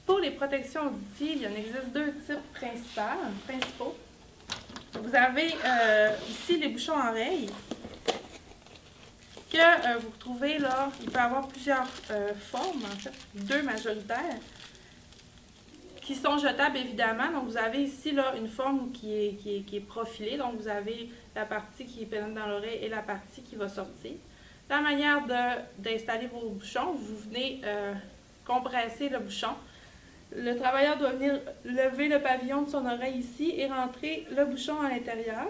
Pour les protections auditives, il en existe deux types principaux. Vous avez ici les bouchons à oreilles que vous retrouvez là. Il peut y avoir plusieurs formes, en fait, deux majoritaires, qui sont jetables évidemment. Donc vous avez ici là une forme qui est profilée. Donc vous avez la partie qui pénètre dans l'oreille et la partie qui va sortir. La manière d'installer vos bouchons, vous venez compresser le bouchon. Le travailleur doit venir lever le pavillon de son oreille ici et rentrer le bouchon à l'intérieur.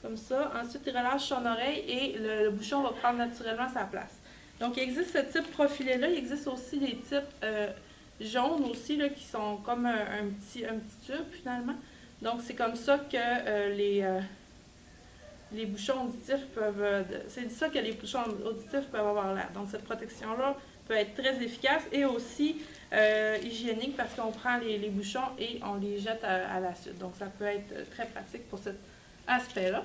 Comme ça. Ensuite, il relâche son oreille et le bouchon va prendre naturellement sa place. Donc, il existe ce type profilé-là. Il existe aussi des types jaunes aussi, là, qui sont comme un petit tube finalement. Donc, c'est comme ça que les bouchons auditifs peuvent... c'est ça que les bouchons auditifs peuvent avoir l'air. Donc, cette protection-là peut être très efficace et aussi hygiénique parce qu'on prend les bouchons et on les jette à la suite. Donc, ça peut être très pratique pour cet aspect-là.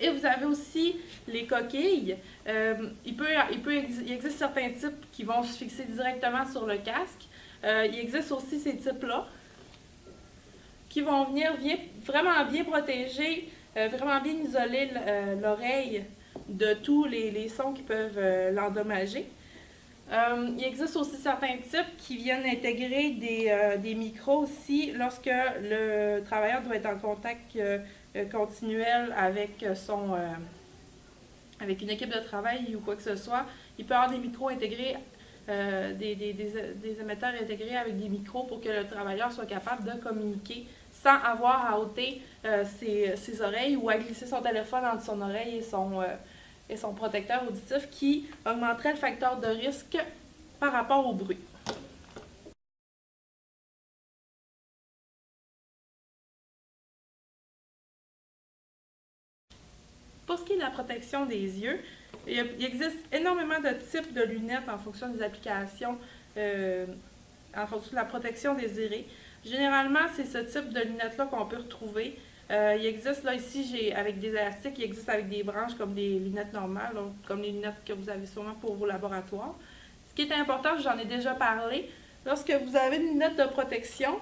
Et vous avez aussi les coquilles. Il existe certains types qui vont se fixer directement sur le casque. Il existe aussi ces types-là qui vont venir vraiment bien protéger, vraiment bien isoler l'oreille de tous les sons qui peuvent l'endommager. Il existe aussi certains types qui viennent intégrer des micros aussi lorsque le travailleur doit être en contact continuel avec avec une équipe de travail ou quoi que ce soit. Il peut y avoir des micros intégrés, des émetteurs intégrés avec des micros pour que le travailleur soit capable de communiquer sans avoir à ôter ses oreilles ou à glisser son téléphone entre son oreille et son protecteur auditif qui augmenterait le facteur de risque par rapport au bruit. Pour ce qui est de la protection des yeux, il existe énormément de types de lunettes en fonction des applications, en fonction de la protection désirée. Généralement, c'est ce type de lunettes-là qu'on peut retrouver. Il existe, là, ici, avec des élastiques, il existe avec des branches comme des lunettes normales, donc, comme les lunettes que vous avez sûrement pour vos laboratoires. Ce qui est important, j'en ai déjà parlé, lorsque vous avez une lunette de protection,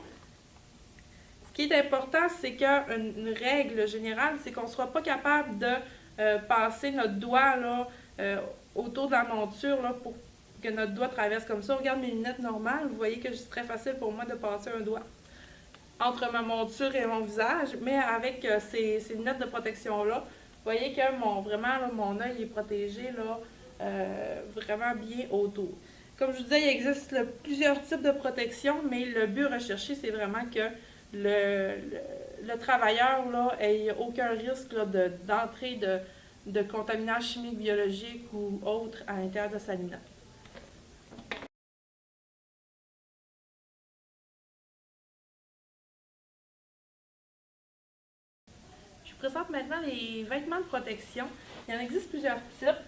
ce qui est important, c'est qu'une règle générale, c'est qu'on ne sera pas capable de passer notre doigt là, autour de la monture là, pour que notre doigt traverse comme ça. Regarde mes lunettes normales, vous voyez que c'est très facile pour moi de passer un doigt entre ma monture et mon visage, mais avec ces lunettes de protection-là, vous voyez que mon œil est protégé là, vraiment bien autour. Comme je vous disais, il existe plusieurs types de protection, mais le but recherché, c'est vraiment que le travailleur n'ait aucun risque d'entrée de contaminants chimiques, biologiques ou autres à l'intérieur de sa lunette. Je vous présente maintenant les vêtements de protection. Il en existe plusieurs types.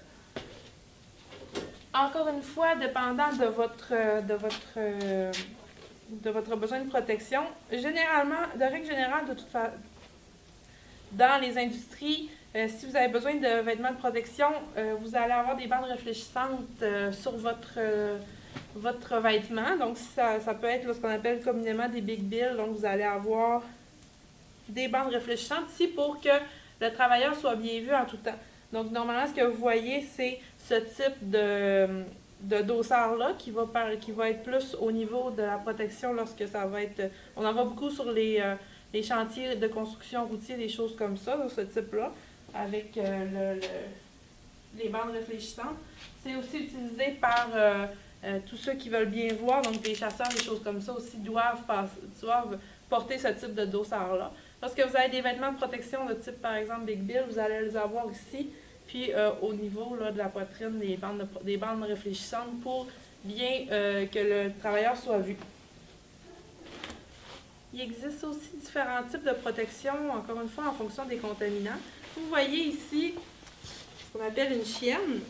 Encore une fois, dépendant de votre besoin de protection. Généralement, de règle générale, de toute façon, dans les industries, si vous avez besoin de vêtements de protection, vous allez avoir des bandes réfléchissantes sur votre vêtement. Donc, ça peut être ce qu'on appelle communément des big bills. Donc, vous allez avoir des bandes réfléchissantes ici pour que le travailleur soit bien vu en tout temps. Donc, normalement, ce que vous voyez, c'est ce type de dossard-là qui va être plus au niveau de la protection lorsque ça va être... On en voit beaucoup sur les chantiers de construction routier, des choses comme ça, de ce type-là, avec les bandes réfléchissantes. C'est aussi utilisé par tous ceux qui veulent bien voir, donc les chasseurs, des choses comme ça aussi doivent porter ce type de dossard-là. Lorsque vous avez des vêtements de protection de type, par exemple, Big Bill, vous allez les avoir ici. Puis au niveau là, de la poitrine, des bandes réfléchissantes pour bien que le travailleur soit vu. Il existe aussi différents types de protection, encore une fois, en fonction des contaminants. Vous voyez ici ce qu'on appelle une chienne,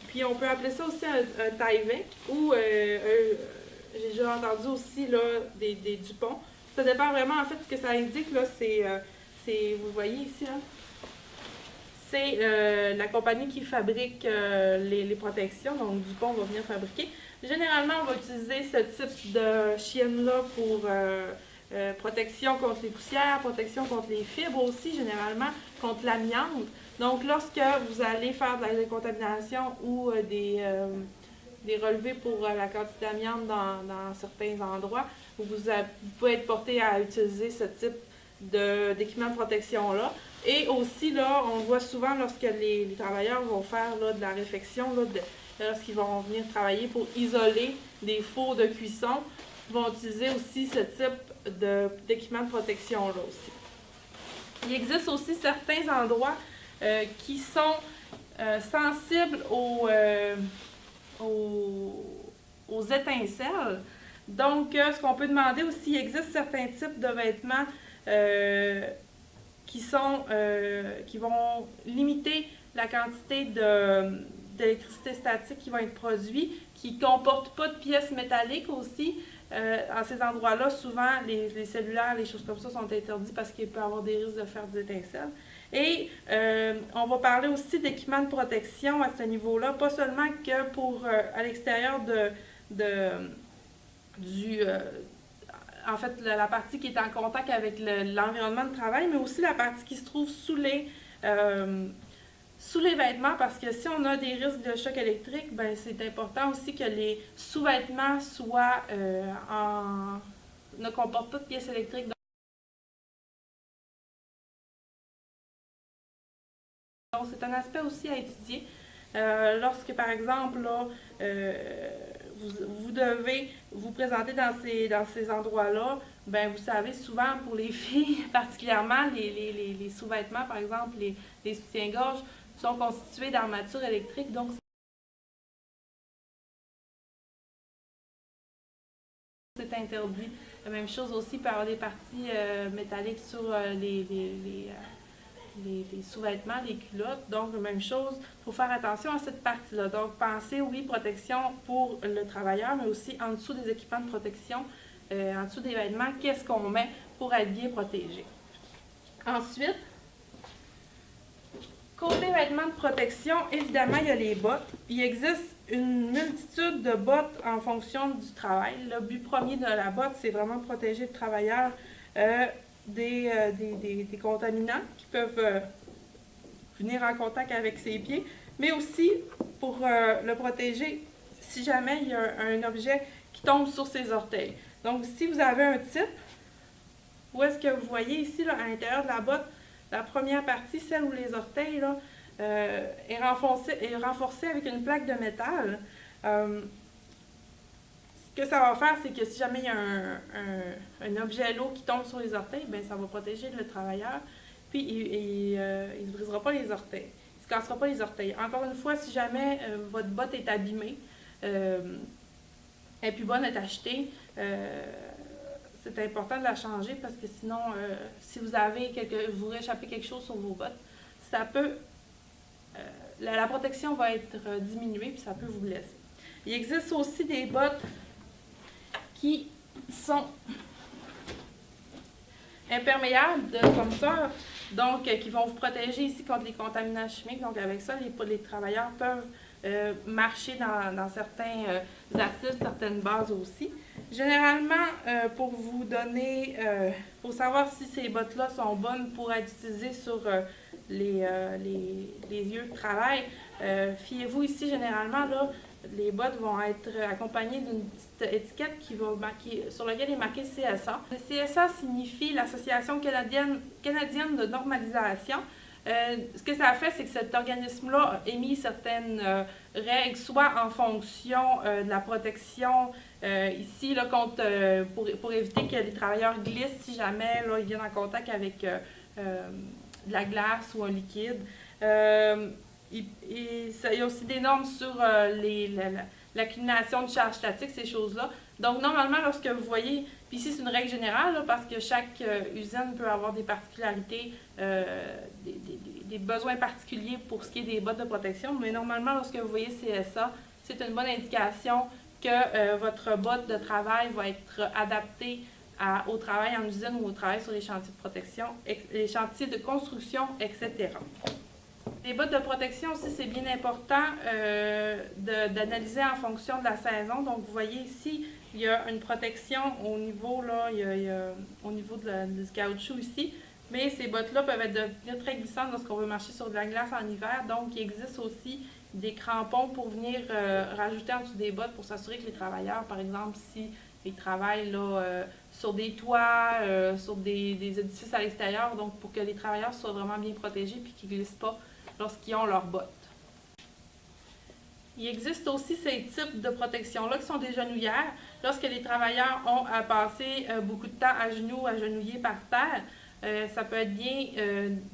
puis on peut appeler ça aussi un taille-vec, ou j'ai déjà entendu aussi là, des Dupont. Ça dépend vraiment, en fait, ce que ça indique, là, vous voyez ici, là, c'est la compagnie qui fabrique les protections, donc DuPont va venir fabriquer. Généralement, on va utiliser ce type de chienne-là pour protection contre les poussières, protection contre les fibres aussi, généralement, contre l'amiante. Donc, lorsque vous allez faire de la décontamination ou des relevés pour la quantité d'amiante dans certains endroits, vous pouvez être porté à utiliser ce type d'équipement de protection-là. Et aussi, là, on voit souvent lorsque les travailleurs vont faire là, de la réfection, lorsqu'ils vont venir travailler pour isoler des fours de cuisson, ils vont utiliser aussi ce type d'équipement de protection-là aussi. Il existe aussi certains endroits qui sont sensibles aux étincelles. Donc, ce qu'on peut demander aussi, il existe certains types de vêtements qui vont limiter la quantité d'électricité statique qui va être produite, qui ne comportent pas de pièces métalliques aussi. À ces endroits-là, souvent, les cellulaires, les choses comme ça sont interdits parce qu'il peut y avoir des risques de faire des étincelles. Et on va parler aussi d'équipements de protection à ce niveau-là, pas seulement que pour à l'extérieur en fait, la partie qui est en contact avec l'environnement de travail, mais aussi la partie qui se trouve sous les vêtements, parce que si on a des risques de choc électrique, ben c'est important aussi que les sous-vêtements ne comportent pas de pièces électriques. Donc, c'est un aspect aussi à étudier. Lorsque, par exemple, là, vous devez vous présenter dans ces endroits-là, ben vous savez, souvent pour les filles, particulièrement, les sous-vêtements, par exemple, les soutiens-gorge, sont constitués d'armatures électriques. Donc, c'est interdit. La même chose aussi par des parties métalliques sur les sous-vêtements, les culottes. Donc, même chose, il faut faire attention à cette partie-là. Donc, pensez, oui, protection pour le travailleur, mais aussi en dessous des équipements de protection, en dessous des vêtements, qu'est-ce qu'on met pour être bien protégé. Ensuite, côté vêtements de protection, évidemment, il y a les bottes. Il existe une multitude de bottes en fonction du travail. Le but premier de la botte, c'est vraiment de protéger le travailleur des contaminants qui peuvent venir en contact avec ses pieds, mais aussi pour le protéger si jamais il y a un objet qui tombe sur ses orteils. Donc, si vous avez un type, où est-ce que vous voyez ici, là, à l'intérieur de la botte, la première partie, celle où les orteils là, est renforcée avec une plaque de métal. Ce que ça va faire, c'est que si jamais il y a un objet lourd qui tombe sur les orteils, bien, ça va protéger le travailleur, puis il ne se brisera pas les orteils. Il ne se cassera pas les orteils. Encore une fois, si jamais votre botte est abîmée, elle n'est plus bonne à être achetée, c'est important de la changer parce que sinon, si vous réchappez quelque chose sur vos bottes, ça peut, la protection va être diminuée puis ça peut vous blesser. Il existe aussi des bottes qui sont imperméables comme ça, donc qui vont vous protéger ici contre les contaminants chimiques. Donc avec ça, les travailleurs peuvent marcher dans certains acides, certaines bases aussi. Généralement, pour vous donner, pour savoir si ces bottes-là sont bonnes pour être utilisées sur les lieux de travail, fiez-vous ici, généralement, là, les bottes vont être accompagnées d'une petite étiquette sur laquelle est marqué CSA. Le CSA signifie l'Association canadienne de normalisation. Ce que ça a fait, c'est que cet organisme-là a émis certaines règles, soit en fonction de la protection ici, là, pour éviter que les travailleurs glissent si jamais là, ils viennent en contact avec de la glace ou un liquide. Il y a aussi des normes sur l'accumulation de charges statiques, ces choses-là. Donc, normalement, lorsque vous voyez, puis ici, c'est une règle générale, là, parce que chaque usine peut avoir des particularités, des besoins particuliers pour ce qui est des bottes de protection, mais normalement, lorsque vous voyez CSA, c'est une bonne indication que votre botte de travail va être adaptée au travail en usine ou au travail sur les chantiers de protection, les chantiers de construction, etc. Les bottes de protection aussi, c'est bien important d'analyser en fonction de la saison. Donc, vous voyez ici, il y a une protection au niveau, là, au niveau du caoutchouc ici. Mais ces bottes-là peuvent devenir très glissantes lorsqu'on veut marcher sur de la glace en hiver. Donc, il existe aussi des crampons pour venir rajouter en dessous des bottes pour s'assurer que les travailleurs, par exemple, si ils travaillent là, sur des toits, sur des édifices à l'extérieur, donc pour que les travailleurs soient vraiment bien protégés et qu'ils ne glissent pas lorsqu'ils ont leurs bottes. Il existe aussi ces types de protections-là qui sont des genouillères. Lorsque les travailleurs ont à passer beaucoup de temps à genoux, agenouillés par terre, ça peut être bien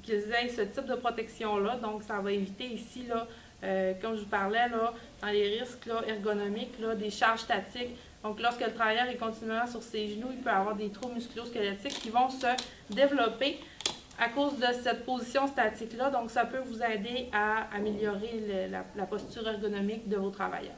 qu'ils aient ce type de protection-là. Donc, ça va éviter ici, là, comme je vous parlais, là, dans les risques là, ergonomiques, là, des charges statiques. Donc, lorsque le travailleur est continuellement sur ses genoux, il peut avoir des troubles musculo-squelettiques qui vont se développer à cause de cette position statique-là. Donc, ça peut vous aider à améliorer la posture ergonomique de vos travailleurs.